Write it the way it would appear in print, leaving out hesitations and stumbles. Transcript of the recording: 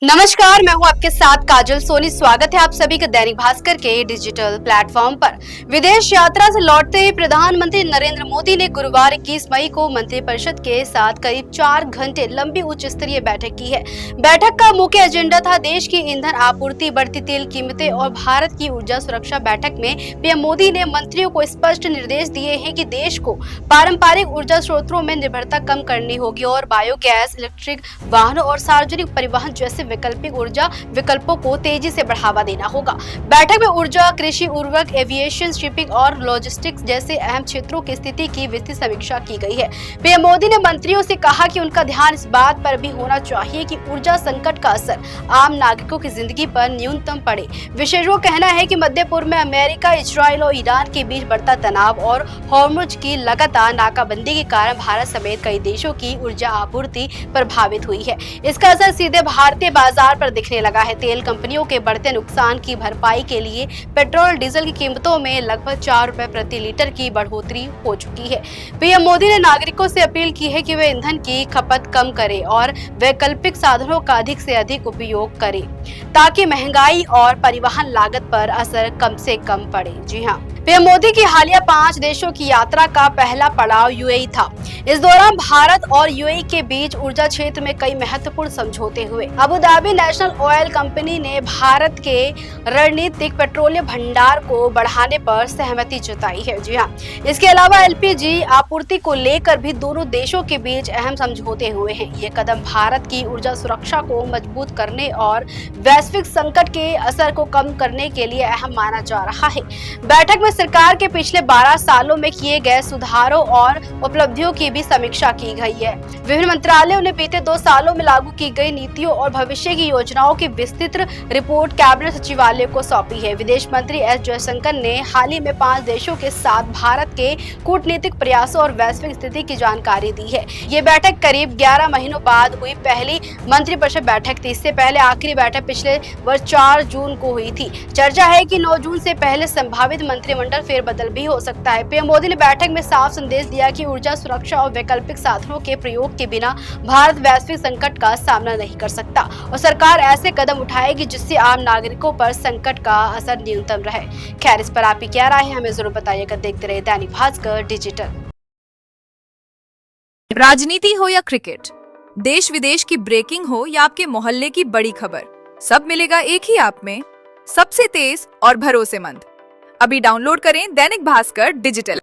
नमस्कार, मैं हूं आपके साथ काजल सोनी। स्वागत है आप सभी का दैनिक भास्कर के डिजिटल प्लेटफॉर्म पर। विदेश यात्रा से लौटते ही प्रधानमंत्री नरेंद्र मोदी ने गुरुवार 21 मई को मंत्रिपरिषद के साथ करीब 4 घंटे लंबी उच्च स्तरीय बैठक की है। बैठक का मुख्य एजेंडा था देश की ईंधन आपूर्ति, बढ़ती तेल कीमतें और भारत की ऊर्जा सुरक्षा। बैठक में पीएम मोदी ने मंत्रियों को स्पष्ट निर्देश दिए हैं कि देश को पारंपरिक ऊर्जा स्रोतों में निर्भरता कम करनी होगी और बायोगैस, इलेक्ट्रिक वाहनों और सार्वजनिक परिवहन जैसे वैकल्पिक ऊर्जा विकल्पों को तेजी से बढ़ावा देना होगा। बैठक में ऊर्जा, कृषि, उर्वरक, एविएशन, शिपिंग और लॉजिस्टिक्स जैसे अहम क्षेत्रों की स्थिति की विस्तृत समीक्षा की गई है। पीएम मोदी ने मंत्रियों से कहा कि उनका ध्यान इस बात पर भी होना चाहिए कि ऊर्जा संकट का असर आम नागरिकों की जिंदगी पर न्यूनतम पड़े। विशेषज्ञों का कहना है कि मध्य पूर्व में अमेरिका, इजराइल और ईरान के बीच बढ़ता तनाव और हॉर्मुज की लगातार नाकाबंदी के कारण भारत समेत कई देशों की ऊर्जा आपूर्ति प्रभावित हुई है। इसका असर सीधे भारतीय बाजार पर दिखने लगा है। तेल कंपनियों के बढ़ते नुकसान की भरपाई के लिए पेट्रोल डीजल की कीमतों में लगभग 4 रुपए प्रति लीटर की बढ़ोतरी हो चुकी है। पीएम मोदी ने नागरिकों से अपील की है कि वे ईंधन की खपत कम करें और वैकल्पिक साधनों का अधिक से अधिक उपयोग करें ताकि महंगाई और परिवहन लागत पर असर कम से कम पड़े। जी हाँ, पीएम मोदी की हालिया 5 देशों की यात्रा का पहला पड़ाव यूएई था। इस दौरान भारत और यूएई के बीच ऊर्जा क्षेत्र में कई महत्वपूर्ण समझौते हुए। Abu Dhabi national oil company ने भारत के रणनीतिक पेट्रोलियम भंडार को बढ़ाने पर सहमति जताई है। जी हाँ, इसके अलावा एलपीजी आपूर्ति को लेकर भी दोनों देशों के बीच अहम समझौते हुए हैं। ये कदम भारत की ऊर्जा सुरक्षा को मजबूत करने और वैश्विक संकट के असर को कम करने के लिए अहम माना जा रहा है। बैठक में सरकार के पिछले 12 सालों में किए गए सुधारों और उपलब्धियों की भी समीक्षा की गई है। विभिन्न मंत्रालयों ने बीते 2 सालों में लागू की गई नीतियों और भविष्य की योजनाओं की विस्तृत रिपोर्ट कैबिनेट सचिवालय को सौंपी है। विदेश मंत्री एस जयशंकर ने हाल ही में 5 देशों के साथ भारत के कूटनीतिक प्रयासों और वैश्विक स्थिति की जानकारी दी है। ये बैठक करीब 11 महीनों बाद हुई पहली मंत्रिपरिषद बैठक थी। इससे पहले आखिरी बैठक पिछले वर्ष 4 जून को हुई थी। चर्चा है कि 9 जून से पहले संभावित मंत्रिमंडल फेरबदल भी हो सकता है। पीएम मोदी ने बैठक में साफ संदेश दिया कि ऊर्जा सुरक्षा और वैकल्पिक साधनों के प्रयोग के बिना भारत वैश्विक संकट का सामना नहीं कर सकता और सरकार ऐसे कदम उठाएगी जिससे आम नागरिकों पर संकट का असर न्यूनतम रहे। खैर, इस पर आपकी क्या राय है, हमें जरूर बताइएगा। देखते रहिए दैनिक भास्कर डिजिटल। राजनीति हो या क्रिकेट, देश विदेश की ब्रेकिंग हो या आपके मोहल्ले की बड़ी खबर, सब मिलेगा एक ही ऐप में, सबसे तेज और भरोसेमंद। अभी डाउनलोड करें दैनिक भास्कर डिजिटल।